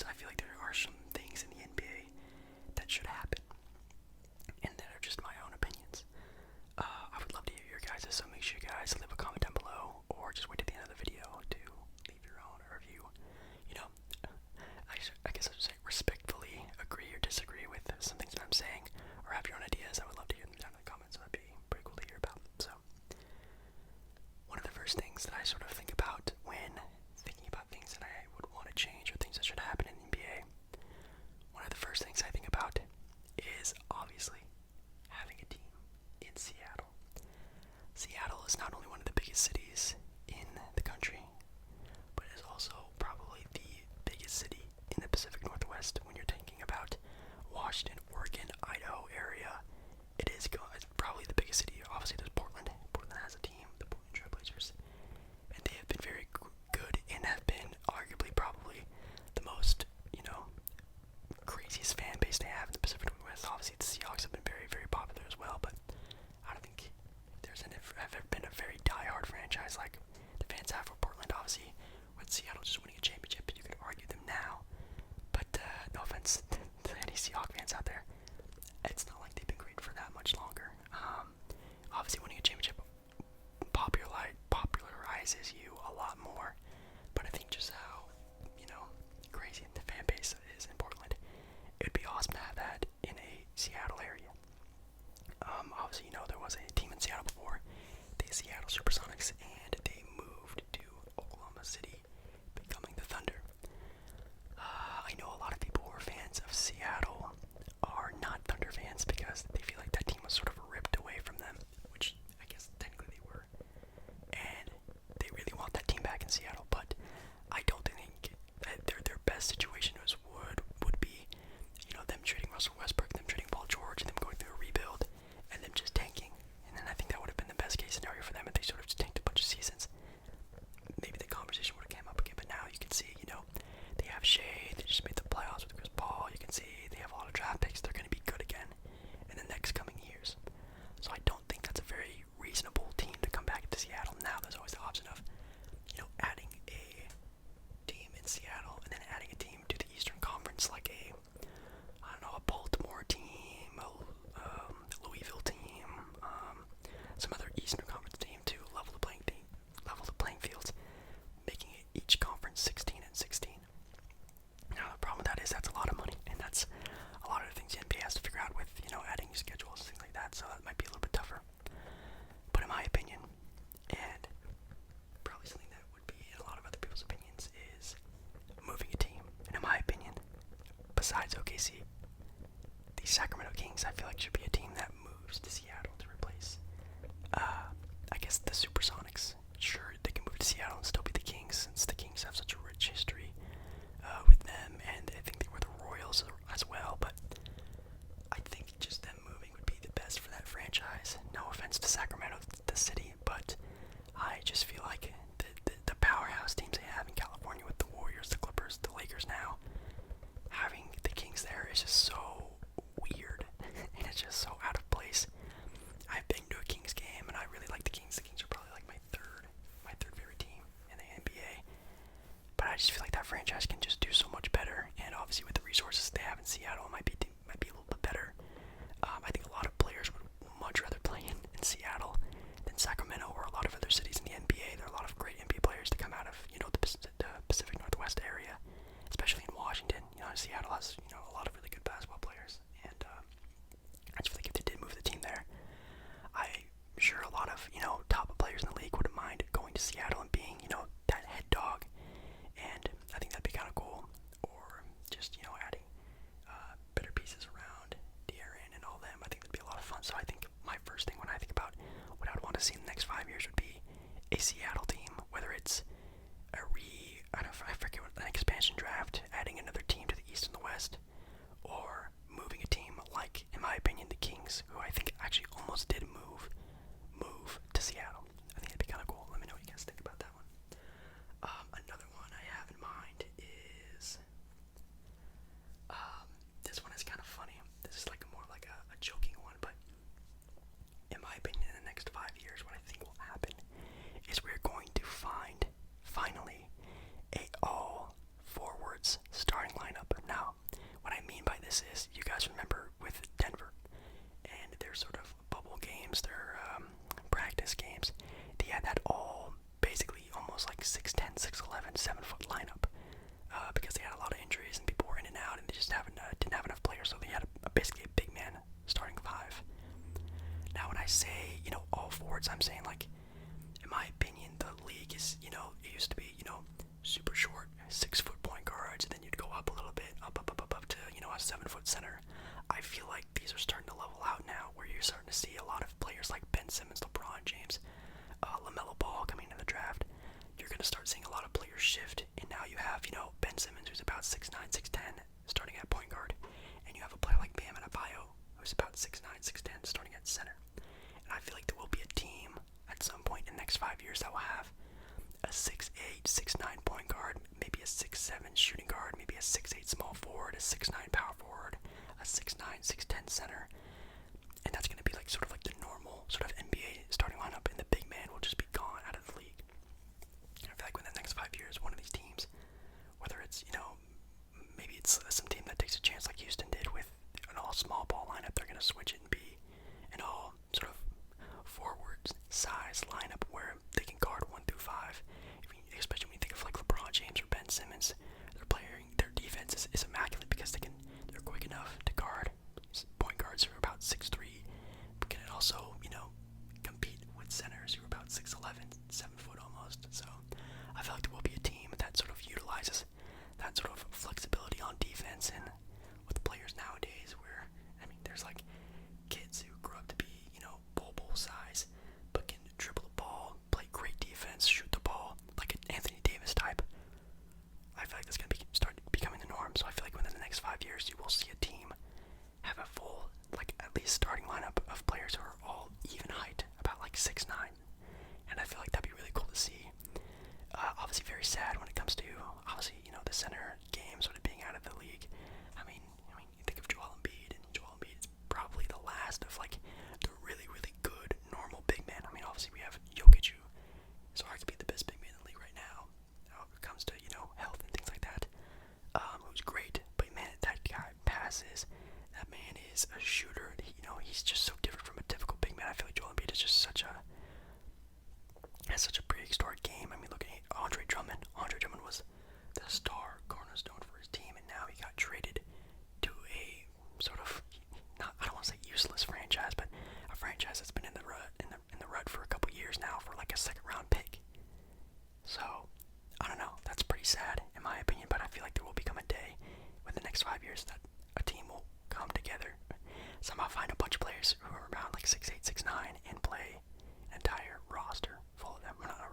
I feel like there are some things in the NBA that should happen, and that are just my own opinions. I would love to hear your guys', so make sure you guys leave a comment down below, or just wait to the end of the video to leave your own review. You know, I guess I should say respectfully agree or disagree with some things that I'm saying, or have your own ideas. I would love to hear them down in the comments, so that'd be pretty cool to hear about. So, one of the first things that I sort of think about when thinking about things that I would want to change or things that should happen in the NBA, one of the first things I think about is obviously having a team in Seattle. Seattle is not only one of the biggest cities in the country, but it is also probably the biggest city in the Pacific Northwest when you're thinking about Washington, Oregon, Idaho area. It's probably the biggest city. Obviously, there's Portland. Portland has a team, the Portland Trailblazers, and they have been very good and have been arguably probably the most, craziest fan base they have in the Pacific Northwest. Obviously, the Seahawks have been very, very popular as well, but I don't think there's ever been a very die-hard franchise like the fans have for Portland. Obviously, with Seattle just winning a championship, you could argue them now, but no offense to any Seahawks fans out there, it's not like they've been great for that much longer. Obviously, winning a championship popularizes you a lot more, but I think just how, crazy the fan base is in Portland, it would be awesome to have that in a Seattle area. Obviously, there was a team in Seattle before, the Seattle Supersonics, and they moved to Oklahoma City, becoming the Thunder. I know a lot of people who are fans of Seattle are not Thunder fans because they feel like that team was sort of ripped away from them, which I guess technically they were, and they really want that team back in Seattle, but I don't think that their best situation would be, them trading Russell Westbrook, them trading Paul George, and them going through a rebuild, and them just tanking. And then I think that would have been the best case scenario for them if they sort of just tanked a bunch of seasons. Maybe the conversation would have came up again, but now you can see, they have Shea, they just made the playoffs with Chris Paul, you can see they have a lot of draft picks, they're going to be good again in the next coming years. So I don't think that's a very reasonable team to come back to Seattle. Now there's always the option of, adding a team in Seattle and then adding a team to the Eastern Conference, like a Baltimore team, a Louisville team, some other Eastern Conference team to level the playing fields, making each conference 16 and 16. Now the problem with that is that's a lot of money, and that's a lot of the things the NBA has to figure out with, adding schedules and things like that, so that might be a little bit tougher. But in my opinion, and probably something that would be in a lot of other people's opinions, is moving a team. And in my opinion, besides OKC, the Sacramento Kings, I feel like should be a team that moves to Seattle to replace, I guess, the Supersonics. Sure, they can move to Seattle and still be the Kings, since the Kings have such a rich history with them, and I think they were the Royals as well, but I think just them moving would be the best for that franchise. No offense to Sacramento, the city, but I just feel like the powerhouse teams they have in California with the Warriors, the Clippers, the Lakers now, having the Kings there is just so weird, and it's just so out of place. I've been to a Kings game, and I really like the Kings. The Kings are probably like my third favorite team in the NBA, but I just feel like that franchise can just do so much better, and obviously with the resources they have in Seattle, it might be a little bit better. I think a lot of players would much rather play in Seattle than Sacramento or a lot of other cities in the NBA. There are a lot of great NBA players to come out of, the Pacific Northwest area, especially in Washington. Seattle has, a lot of really good basketball players, and I just feel like if they did move the team there, I'm sure a lot of, top players in the league wouldn't mind going to Seattle and being, that head dog, and I think that'd be kind of cool. Or just, adding better pieces around De'Aaron and all them. I think that'd be a lot of fun. So I think my first thing when I think about what I'd want to see in the next 5 years would be a Seattle team, whether it's I forget what, an expansion draft, adding another team to the East and the West, or moving a team like, in my opinion, the Kings, who I think actually almost did move to Seattle. I think that'd be kind of cool. Let me know what you guys think about that one. Another one I have in mind is, this one is kind of funny. This is more like a joking one, but in my opinion, in the next 5 years, what I think will happen is we're going to find, finally, a all-forwards starting lineup say, all forwards, I'm saying, like, in my opinion, the league is, it used to be, super short, 6-foot point guards, and then you'd go up a little bit, up to, a 7-foot center. I feel like these are starting to level out now, where you're starting to see a lot of players like Ben Simmons, LeBron James, LaMelo Ball coming in the draft. You're going to start seeing a lot of players shift, and now you have, Ben Simmons, who's about 6'9", 6'10", starting at point guard, and you have a player like Bam Adebayo, who's about 6'9", 6'10", starting at center. And I feel like there will be a team at some point in the next 5 years that will have a 6'8", 6'9" point guard, maybe a 6'7" shooting guard, maybe a 6'8" small forward, a 6'9" power forward, a 6'9", 6'10" center. And that's going to be like sort of like the normal sort of NBA starting lineup, and the big man will just be gone out of the league. I feel like within the next 5 years, one of these teams, whether it's, maybe it's some team that takes a chance like Houston did with an all small ball lineup, they're going to switch it and be an all sort of forward size lineup where they can guard 1 through 5. Especially when you think of like LeBron James or Ben Simmons, their defense is immaculate because they're quick enough to guard point guards who are about 6'3", but can also, compete with centers who are about 6'11", 7 foot almost. So I feel like there will be a team that sort of utilizes that sort of flexibility on defense, and with players nowadays where, there's like kids who grow up to be, bull size, but can dribble the ball, play great defense, shoot the ball, like an Anthony Davis type. I feel like that's going to start becoming the norm. So I feel like within the next 5 years, you will see a team have a full, like at least starting lineup of players who are all even height, about like 6'9". And I feel like that'd be really cool to see. Obviously very sad when it comes to, obviously, the center game sort of being out of the league. You think of Joel Embiid, and Joel Embiid is probably the last of like the really, really good normal big men. Obviously we have Jokic, who is arguably the best big man in the league right now, when it comes to, health and things like that. Who's great, but man, that guy passes. That man is a shooter. He's just so different from a typical big man. I feel like Joel Embiid is just has such a prehistoric game. Look at Andre Drummond. Andre Drummond was the star cornerstone for his team, and now he got traded to a sort of, I don't want to say useless franchise, but a franchise that's been in the rut for a couple years now for like a second round pick. So I don't know. That's pretty sad in my opinion, but I feel like there will become a day within the next 5 years that a team will come together, somehow find a bunch of players who are around like 6'8", 6'9", and play an entire roster full of them. Well, not a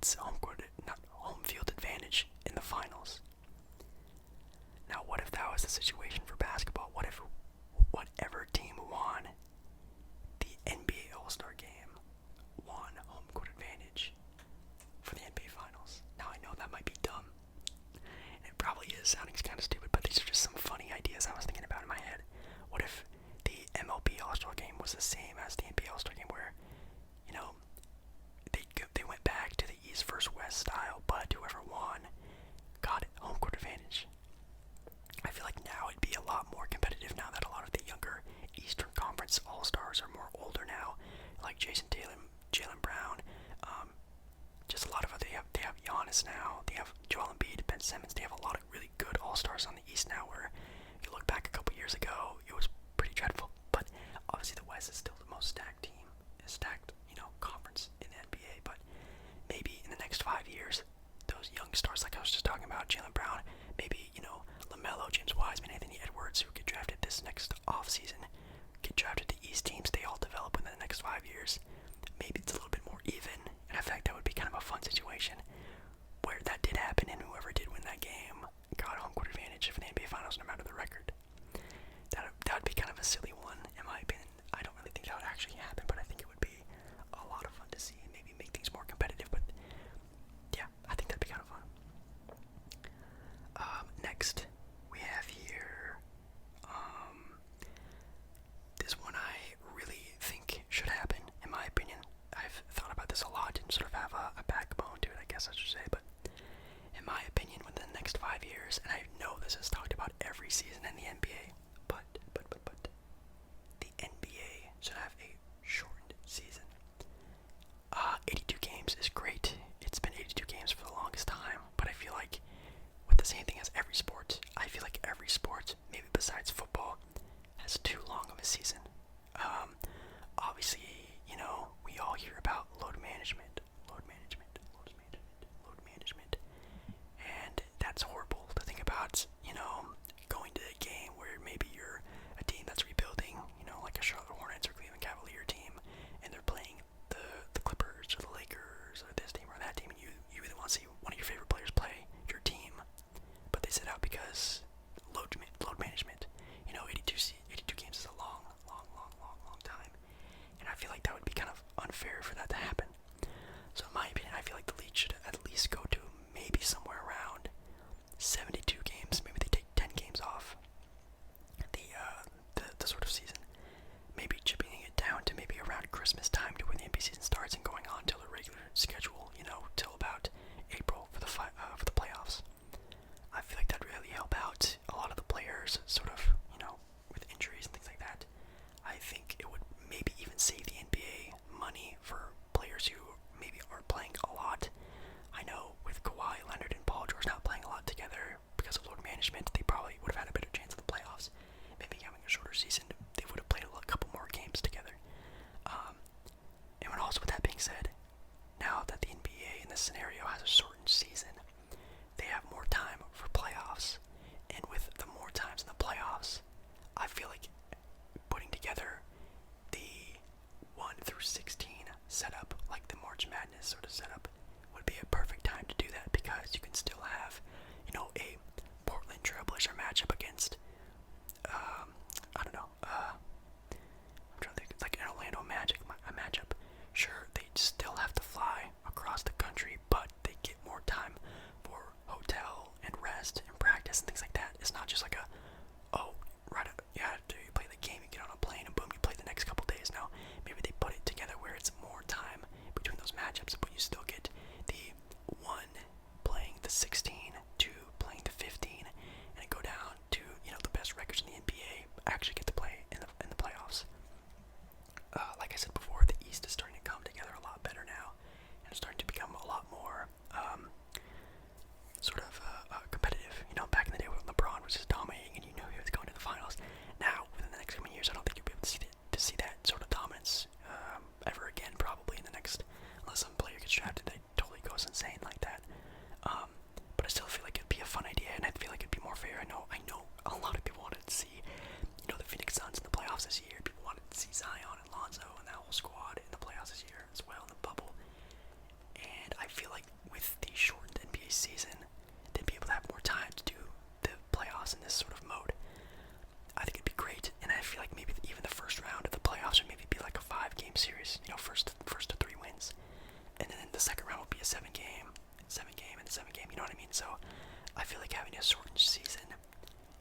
gets not home field advantage in the finals. Now, what if that was the situation for basketball? What if whatever team won the NBA All-Star Game won home court advantage for the NBA Finals? Now, I know that might be dumb. It probably is sounding kind of stupid, but these are just some funny ideas I was thinking about in my head. What if the MLB All-Star Game was the same as the NBA All-Star Game, where, you know, they went back to the East versus West style, but whoever won got home court advantage? I feel like now it'd be a lot more competitive now that a lot of the younger Eastern Conference All-Stars are more older now, like Jason Tatum, Jaylen Brown, just a lot of they have Giannis now, they have Joel Embiid, Ben Simmons. They have a lot of really good All-Stars on the East now, where if you look back a couple years ago, it was pretty dreadful. But obviously the West is still the most stacked conference in the NBA. But maybe in the next 5 years, those young stars like I was just talking about, Jaylen Brown, maybe, LaMelo, James Wiseman, Anthony Edwards, who get drafted this next offseason, get drafted to East teams, they all develop within the next 5 years. Maybe it's a little bit more even, and I think that would be kind of a fun situation where that did happen, and whoever did win that game got home court advantage for the NBA Finals no matter the record. That would be kind of a silly one, in my opinion. I don't really think that would actually happen, but I think it would be a lot of fun to see and maybe make things more competitive. But yeah, I think that'd be kind of fun. Next, we have here, this one I really think should happen, in my opinion. I've thought about this a lot and sort of have a backbone to it, I guess I should say, but in my opinion, within the next 5 years, and I know this is talked about every season in the NBA, but the NBA should have a shortened season. 82 games is great. It's been 82 games for the longest time, but I feel like with the same thing as every sport, I feel like every sport, maybe besides football, has too long of a season. Obviously, we all hear about load management, and that's horrible to think about, going to a game where maybe you're a team that's rebuilding, like a Charlotte Hornets or Cleveland Cavalier team, and they're playing the Clippers or the Lakers or this team or that team, and you really want to see one of your favorite players play your team, but they sit out because load management. 82 games is a long time, and I feel like that would be kind of unfair for that to happen. So in my opinion, I feel like the league should at least go to maybe somewhere around 72 games. Maybe they take 10 games off the sort of season. Maybe chipping it down to maybe around Christmas time to when the NBA season starts and going on till the regular schedule, till about April for the playoffs. I feel like that'd really help out a lot of the players, sort of, with injuries and things like that. I think it would maybe even save the NBA money for players who maybe aren't playing a lot. I know with Kawhi Leonard and Paul George not playing a lot together because of load management, they probably would have had a better chance of the playoffs. Maybe having a shorter season, they would have played a couple more games together. And also with that being said, now that the NBA in this scenario has a shortened season, they have more time for playoffs, and with the more times in the playoffs, I feel like putting together the 1 through 16 setup, like the March Madness sort of setup, would be a perfect time to do that, because you can still have, a Portland Trailblazer matchup against, I don't know, I'm trying to think, it's like an Orlando Magic a matchup. Sure, they still have to fly across the country, but they get more time for hotel and rest and practice and things like that. It's not just like after you play the game, you get on a plane and boom, you play the next couple days. No, maybe they put it together where it's more time between those matchups, but you still get the 1 playing the 16, 2 playing the 15, and go down to, the best records in the NBA actually get to play in the playoffs. Like I said before, the East is starting to come together a lot better now, and it's starting to become a lot more competitive. Back in the day when LeBron was just dominating 7 game, you know what I mean? So I feel like having a shortened season,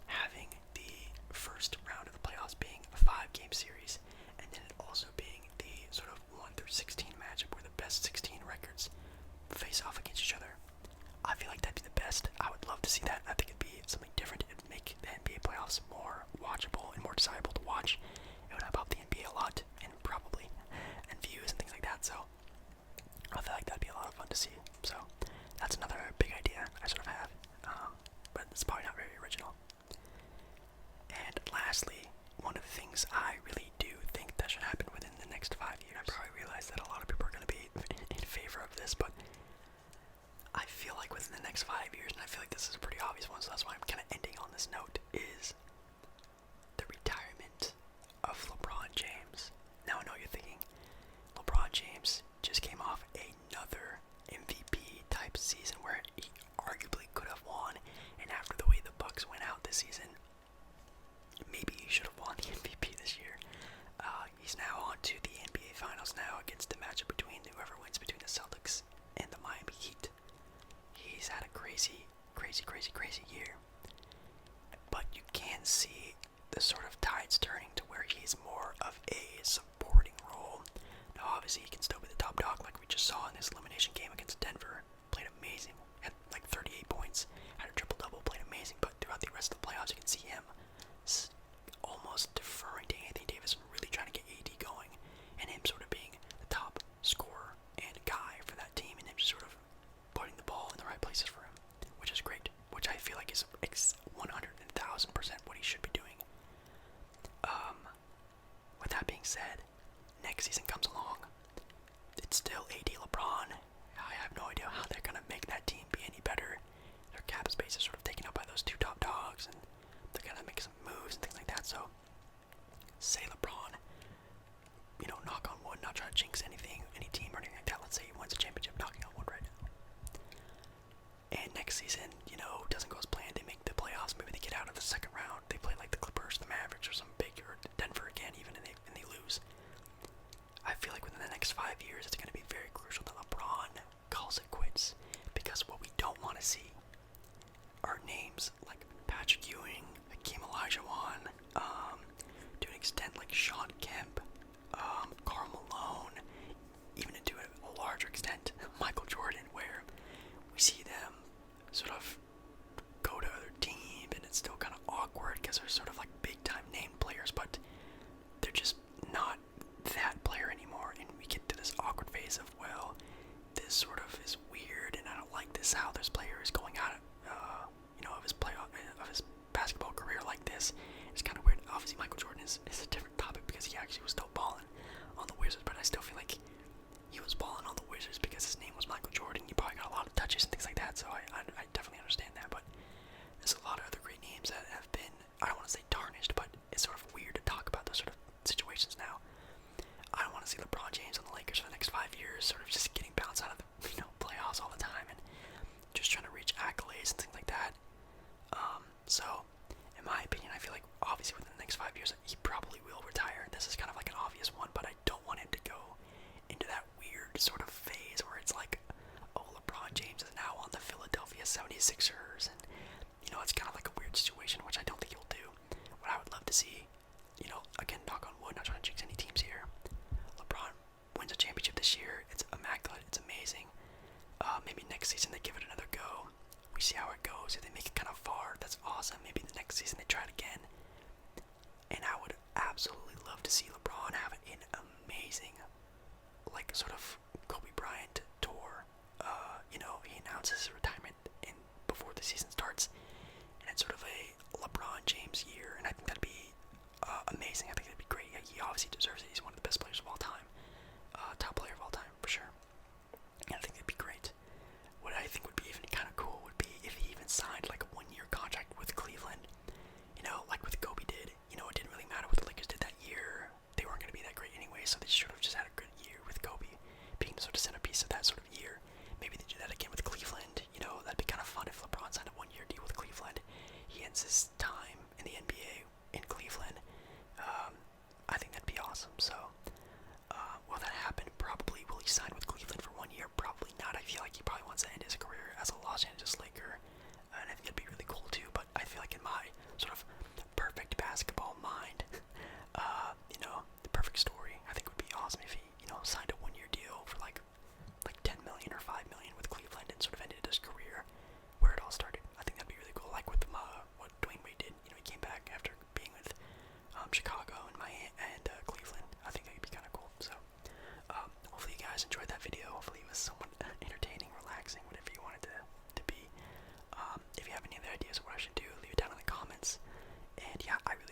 having the first round of the playoffs being a 5 game series, and then it also being the sort of 1 through 16 matchup where the best 16 records face off against each other. I feel like that'd be the best. I would love to see that. I think it'd be something different. It'd make the NBA playoffs more watchable and more desirable to watch. It would help out the NBA a lot, and probably, and views and things like that. So I feel like that'd be a lot of fun to see. So that's another big idea I sort of have, but it's probably not very original. And lastly, one of the things I really do think that should happen within the next 5 years. I probably realize that a lot of people are going to be in favor of this, but I feel like within the next 5 years, and I feel like this is a pretty obvious one, so that's why I'm kind of ending on this note, is the retirement of LeBron James. Now I know you're thinking, LeBron James just came off another MVP type season where he arguably could have won, and after the way the Bucks went out this season, maybe he should have won the MVP this year. He's now on to the NBA Finals now against the matchup between whoever wins between the Celtics and the Miami Heat. He's had a crazy year. But you can see the sort of tides turning to where he's more of a supporting role. Now obviously he can still be the top dog like we just saw in this elimination game against Denver. Played amazing. Had like 38 points. Had a triple-double. Played amazing. But throughout the rest of the playoffs you can see him almost deferring to Anthony Davis and really trying to get AD going. And him sort of being the top scorer and guy for that team. And him just sort of putting the ball in the right places for him, which is great, which I feel like is 100,000% what he should be doing. With that being said, next season comes along, it's still AD LeBron. I have no idea how they're gonna make that team be any better. Their cap space is sort of taken up by those two top dogs, and they're gonna make some moves and things like that. So, say LeBron, knock on wood, not trying to jinx anything, any team or anything like that. Let's say he wins a championship, knocking on wood right now. And next season, doesn't go as planned. They make the playoffs. Maybe they get out of the second round. They play like the Clippers, the Mavericks, or some big, or Denver again, even, and they lose. I feel like within the next 5 years, it's going to be very crucial that LeBron calls it quits, because what we don't want to see are names like Patrick Ewing, Hakeem Olajuwon, to an extent like Sean Kemp, Karl Malone, even to a larger extent Michael Jordan, where we see them sort of go to other teams and it's still kind of awkward because they're sort of like big time named players, but they're just not that player anymore, and we get to this awkward phase of, well, this sort of is weird and I don't like this, how this player is going out of his basketball career like this. It's kind of weird. Obviously Michael Jordan is a different topic because he actually was still balling on the Wizards, but I still feel like he was balling on the Wizards because his name was Michael Jordan. He probably got a lot of touches and things like that, so I definitely understand that. But there's a lot of other great names that have been, I don't want to say tarnished, but it's sort of weird to talk about those sort of situations now. I don't want to see LeBron James on the Lakers for the next 5 years, sort of just getting bounced out of the playoffs all the time and just trying to reach accolades and things like that. So in my opinion, I feel like obviously within the next 5 years he probably will retire. This is kind of like an obvious one, but I don't want him to go into that weird sort of phase where it's like, oh, LeBron James is now on the Philadelphia 76ers, and it's kind of like a weird situation, which I don't think he'll do. What I would love to see, again, knock on wood, not trying to jinx any teams here, LeBron wins a championship this year. It's immaculate. It's amazing. Maybe next season they give it another go. We see how it goes. If they make it kind of far, that's awesome. Maybe the next season they try it again. And I would absolutely love to see LeBron have an amazing, like, sort of Kobe Bryant tour. He announces his retirement before the season starts, and it's sort of a LeBron James year, and I think that'd be amazing. I think that'd be great. He obviously deserves it. He's one of the best players of all time, top player of all time for sure. And I think that'd be great. What I think would be even kind of cool would be if he even signed like a 1-year contract with Cleveland, like with Kobe did. It didn't really matter what the Lakers did that year. They weren't going to be that great anyway, so they should have just had a good year with Kobe being the sort of centerpiece of that sort of year. Maybe they do that again with Cleveland. That'd be kind of fun if LeBron signed a 1-year deal with Cleveland. He ends his time in the NBA in Cleveland. I think that'd be awesome. So, will that happen? Probably. Will he sign with Cleveland? as a Los Angeles Laker, and I think it'd be really cool too. But I feel like in my sort of perfect basketball mind, the perfect story, I think would be awesome if he, signed a 1-year deal for like 10 million or 5 million with Cleveland and sort of ended his career where it all started. I think that'd be really cool, like with what Dwayne Wade did. He came back after being with Chicago and Miami and Cleveland. I think that'd be kind of cool. So hopefully you guys enjoyed that video. Hopefully it was somewhat entertaining, relaxing, whatever you wanted to be. If you have any other ideas of what I should do, leave it down in the comments. And yeah, I really